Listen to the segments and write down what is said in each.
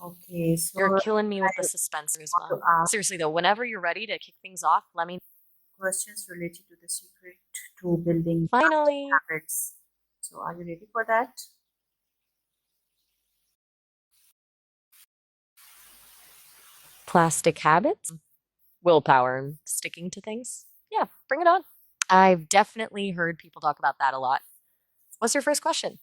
Okay, so You're killing me I with the suspense, want to Uzma. ask Seriously though, whenever you're ready to kick things off, let me questions related to the secret to building lasting finally. habits. So, are you ready for that? Plastic habits, willpower, and sticking to things. Yeah, bring it on. I've definitely heard people talk about that a lot. What's your first question?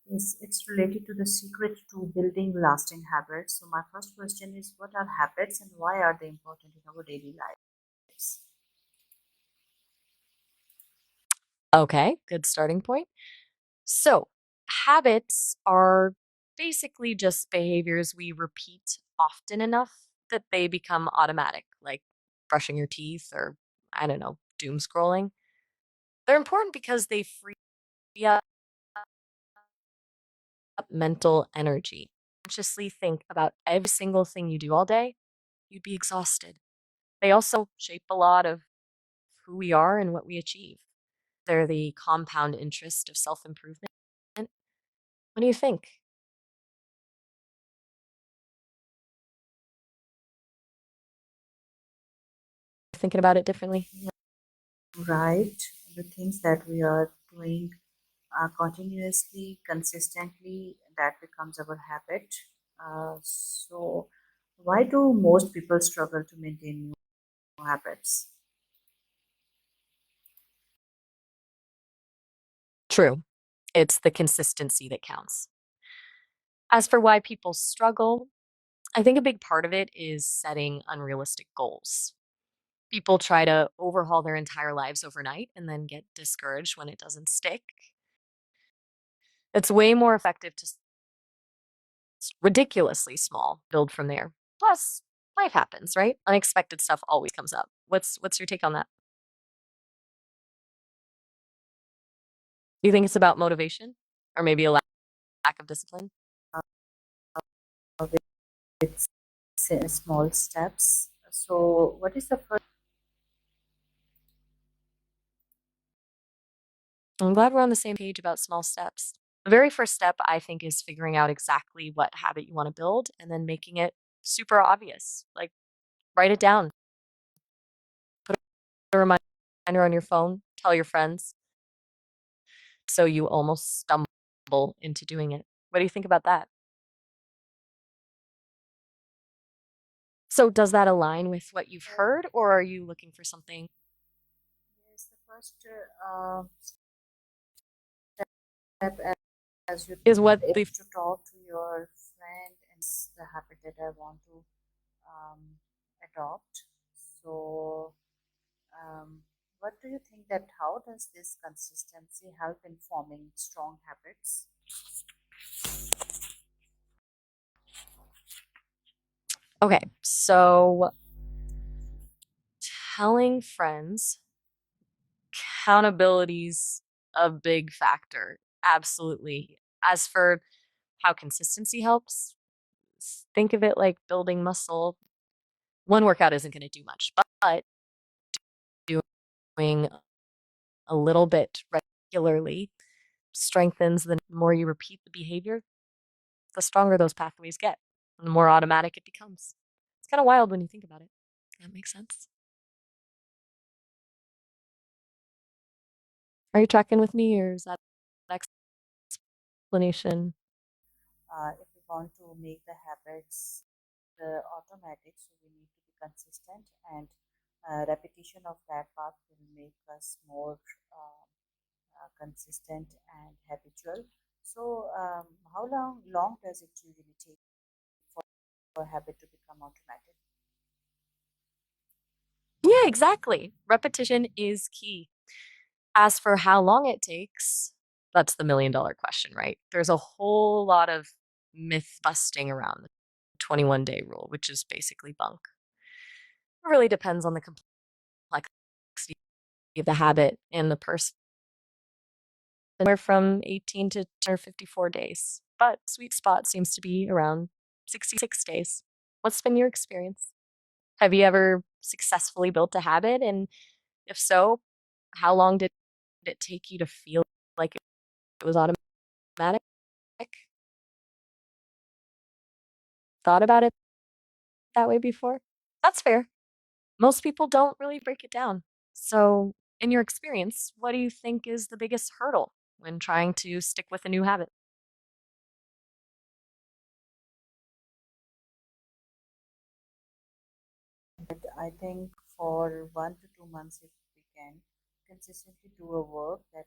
Yes, it's related to the secret to building lasting habits. So, my first question is, what are habits and why are they important in our daily lives? Okay, good starting point. So, habits are basically just behaviors we repeat often enough that they become automatic, like brushing your teeth or, I don't know, doom scrolling. They're important because they free up mental energy. Consciously think about every single thing you do all day, you'd be exhausted. They also shape a lot of who we are and what we achieve. They're the compound interest of self improvement. What do you think? Thinking about it differently? Right, the things that we are doing continuously, consistently, that becomes our habit. So, why do most people struggle to maintain new habits? True. It's the consistency that counts. As for why people struggle, I think a big part of it is setting unrealistic goals. People try to overhaul their entire lives overnight and then get discouraged when it doesn't stick. It's way more effective to ridiculously small, build from there. Plus, life happens, right? Unexpected stuff always comes up. What's your take on that? Do you think it's about motivation or maybe a lack of discipline? With small steps. So, what is the first? I'm glad we're on the same page about small steps. The very first step, I think, is figuring out exactly what habit you want to build and then making it super obvious. Like, write it down, put a reminder on your phone, tell your friends, so you almost stumble into doing it. What do you think about that? So, does that align with what you've heard, or are you looking for something? Yes, the first step, as you Is what is the to talk to your friend and the habit that I want to um, adopt. So, what do you think that how does this consistency help in forming strong habits? okay? So, telling friends accountability's a big factor. Absolutely. As for how consistency helps, think of it like building muscle. One workout isn't going to do much, but doing a little bit regularly strengthens the more you repeat the behavior, the stronger those pathways get, and the more automatic it becomes. It's kind of wild when you think about it. That makes sense. Are you tracking with me, or is that explanation? If we want to make the habits the automatic, so we need to be consistent, and repetition of that path will make us more consistent and habitual. So, how long does it usually take for a habit to become automatic? Yeah, exactly. Repetition is key. As for how long it takes, that's the $1,000,000 question, right? There's a whole lot of myth busting around the 21-day rule, which is basically bunk. It really depends on the complexity of the habit and the person. Anywhere from 18 to 10 or 54 days, but sweet spot seems to be around 66 days. What's been your experience? Have you ever successfully built a habit? And if so, how long did it take you to feel like it was automatic? thought about it that way before? That's fair. Most people don't really break it down. So, in your experience, what do you think is the biggest hurdle when trying to stick with a new habit? But I think for 1 to 2 months, if we can consistently do a work that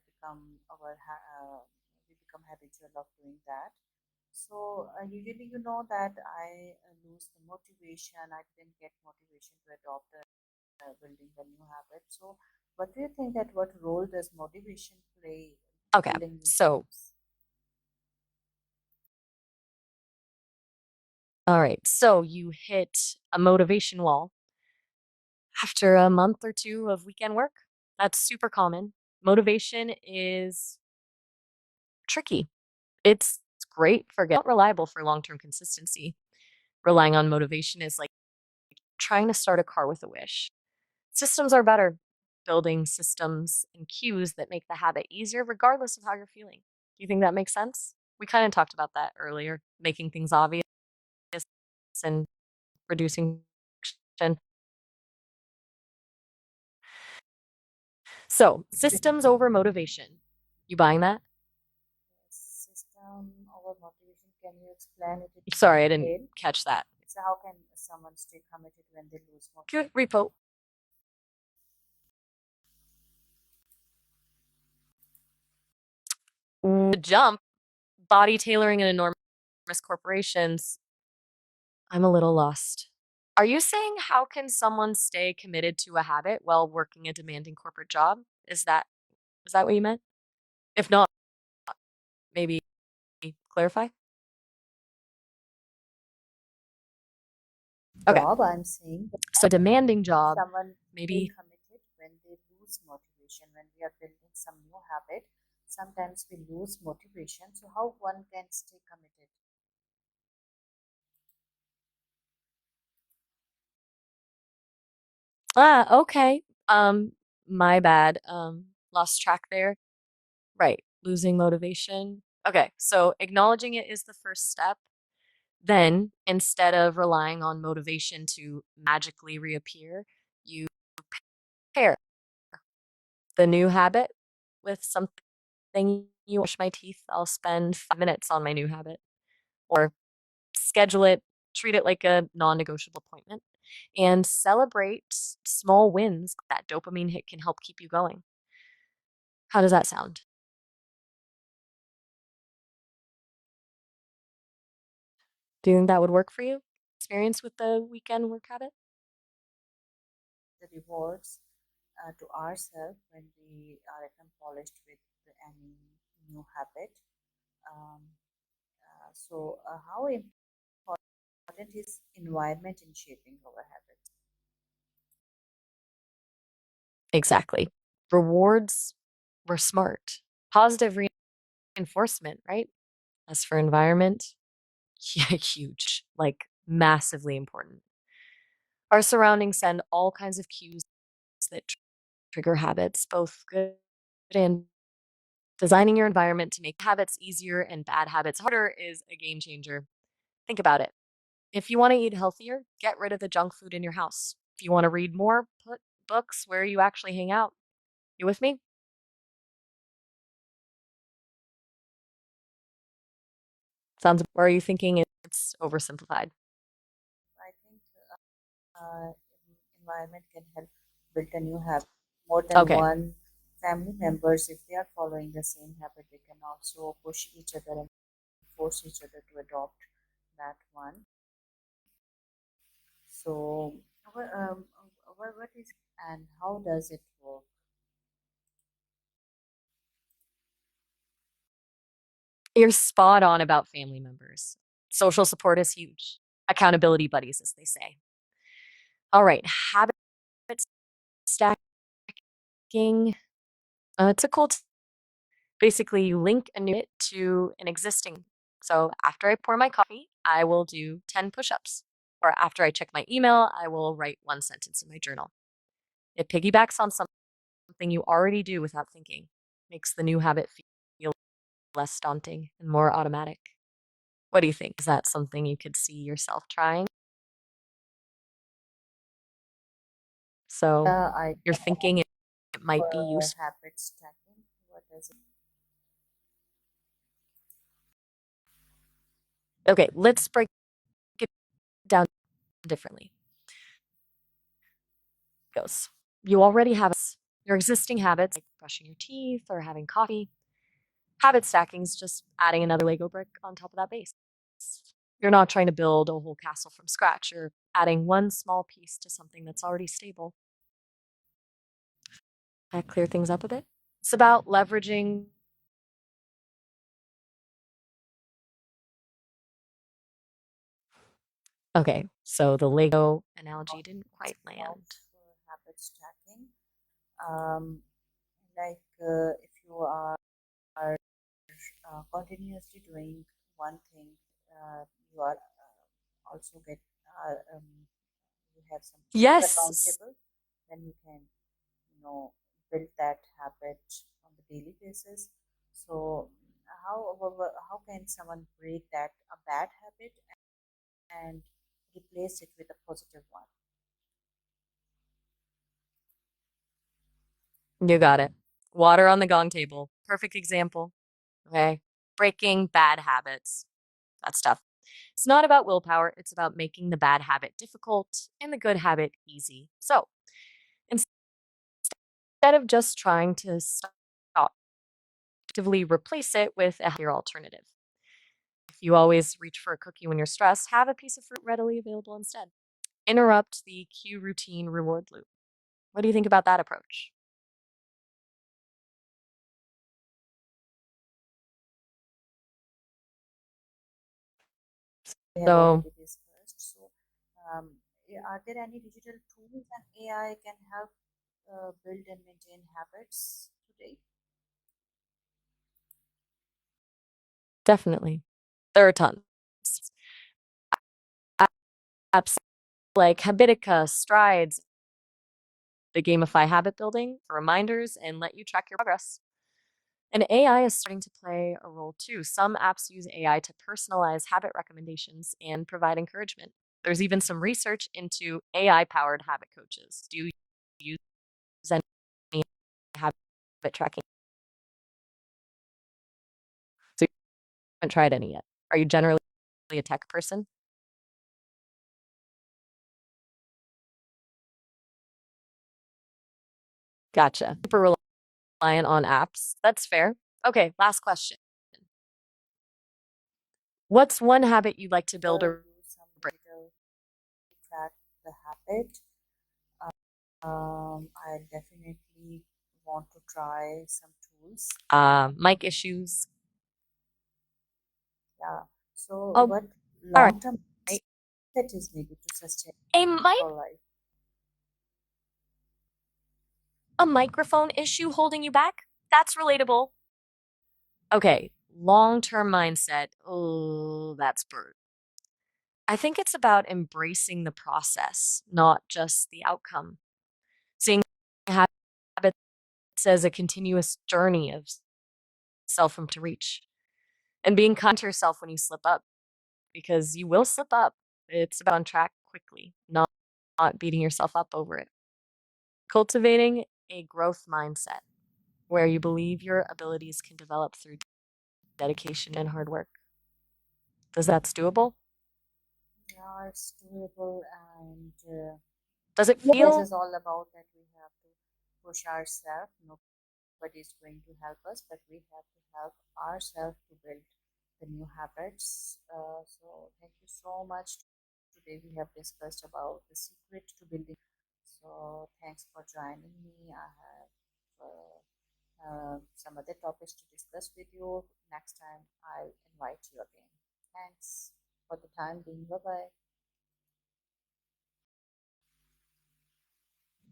we become habitual of doing that. So usually, that I lose the motivation. I didn't get motivation to adopt building the new habit. So, what do you think that what role does motivation play Okay, building new so, habits? all right, so you hit a motivation wall after a month or two of weekend work. That's super common. Motivation is tricky. It's great for not reliable for long-term consistency. Relying on motivation is like trying to start a car with a wish. Systems are better. Building systems and cues that make the habit easier regardless of how you're feeling. Do you think that makes sense? We kind of talked about that earlier, making things obvious and reducing friction. So, systems over motivation. You buying that? System over motivation. Can you explain it in Sorry, I didn't detail? catch that. So how can someone stay committed when they lose Good motivation? repo. The jump, body tailoring in enormous corporations. I'm a little lost. Are you saying how can someone stay committed to a habit while working a demanding corporate job? Is that what you meant? If not, maybe clarify? Okay. Job, I'm saying So demanding job, someone stay maybe. committed when they lose motivation. When we are building some new habit, sometimes we lose motivation. So how one can stay committed? Okay. My bad. Lost track there. Right. Losing motivation. Okay. So acknowledging it is the first step. Then, instead of relying on motivation to magically reappear, you pair the new habit with something you wash my teeth. I'll spend 5 minutes on my new habit, or schedule it, treat it like a non negotiable appointment, and celebrate small wins. That dopamine hit can help keep you going. How does that sound? Do you think that would work for you? Experience with the weekend work habit? The rewards to ourselves when we are accomplished with any new habit. Um, how important is environment in shaping our habits? Exactly. Rewards were smart. Positive reinforcement, right? As for environment, yeah, huge, like massively important. Our surroundings send all kinds of cues that trigger habits, both good and designing your environment to make habits easier and bad habits harder is a game changer. Think about it. If you want to eat healthier, get rid of the junk food in your house. If you want to read more, put books where you actually hang out. You with me? Sounds, or are you thinking it's oversimplified? I think environment can help build a new habit. More than Okay. one family members, if they are following the same habit, they can also push each other and force each other to adopt that one. So, what is and how does it work? You're spot on about family members. Social support is huge. Accountability buddies, as they say. All right. Habit stacking. It's a cool basically you link a new bit to an existing. So after I pour my coffee, I will do 10 push-ups. Or after I check my email, I will write one sentence in my journal. It piggybacks on something you already do without thinking. Makes the new habit feel less daunting and more automatic. What do you think? Is that something you could see yourself trying? So I you're thinking it might be for useful. habit stacking. What does it? Okay, let's break it down differently. It goes. You already have your existing habits, like brushing your teeth or having coffee. Habit stacking is just adding another Lego brick on top of that base. You're not trying to build a whole castle from scratch. You're adding one small piece to something that's already stable. That clear things up a bit. It's about leveraging. Okay, so the Lego analogy didn't quite About land. habit stacking. Um, if you are continuously doing one thing, you are also get you have some Yes, accountable, then you can build that habit on the daily basis. So how can someone break that a bad habit and replace it with a positive one? you got it. Water on the gong table. Perfect example. Okay. Breaking bad habits. That stuff. It's not about willpower, it's about making the bad habit difficult and the good habit easy. So instead of just trying to stop, actively replace it with a healthier alternative. If you always reach for a cookie when you're stressed, have a piece of fruit readily available instead. Interrupt the cue routine reward loop. What do you think about that approach? We have So, already discussed. So, are there any digital tools and AI can help build and maintain habits today? definitely. There are tons. Apps like Habitica, Strides, they gamify habit building, reminders, and let you track your progress. And AI is starting to play a role too. Some apps use AI to personalize habit recommendations and provide encouragement. There's even some research into AI powered habit coaches. Do you use any habit tracking? So you haven't tried any yet. Are you generally a tech person? Gotcha. Super reliant on apps. That's fair. Okay, last question. What's one habit you'd like to build or Use some break? digital to track the habit. I definitely want to try some tools. Mic issues. Yeah. So, Oh, what all long-term right. mindset is needed to sustain A mic, for life? a microphone issue holding you back? That's relatable. Okay, long-term mindset. Oh, that's bird. I think it's about embracing the process, not just the outcome. Seeing habits as a continuous journey of self to reach and being kind to yourself when you slip up because you will slip up. It's about on track quickly, not beating yourself up over it. Cultivating a growth mindset where you believe your abilities can develop through dedication and hard work. That's doable? Yeah, it's doable, and Does it this feel is all about that we have to push ourselves. Nobody is going to help us, but we have to help ourselves to build the new habits. So, thank you so much. Today we have discussed about the secret to building. So, thanks for joining me. I have some other topics to discuss with you. Next time, I'll invite you again. Thanks for the time being. Bye bye.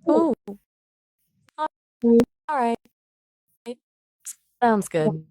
ooh, all right. Sounds good.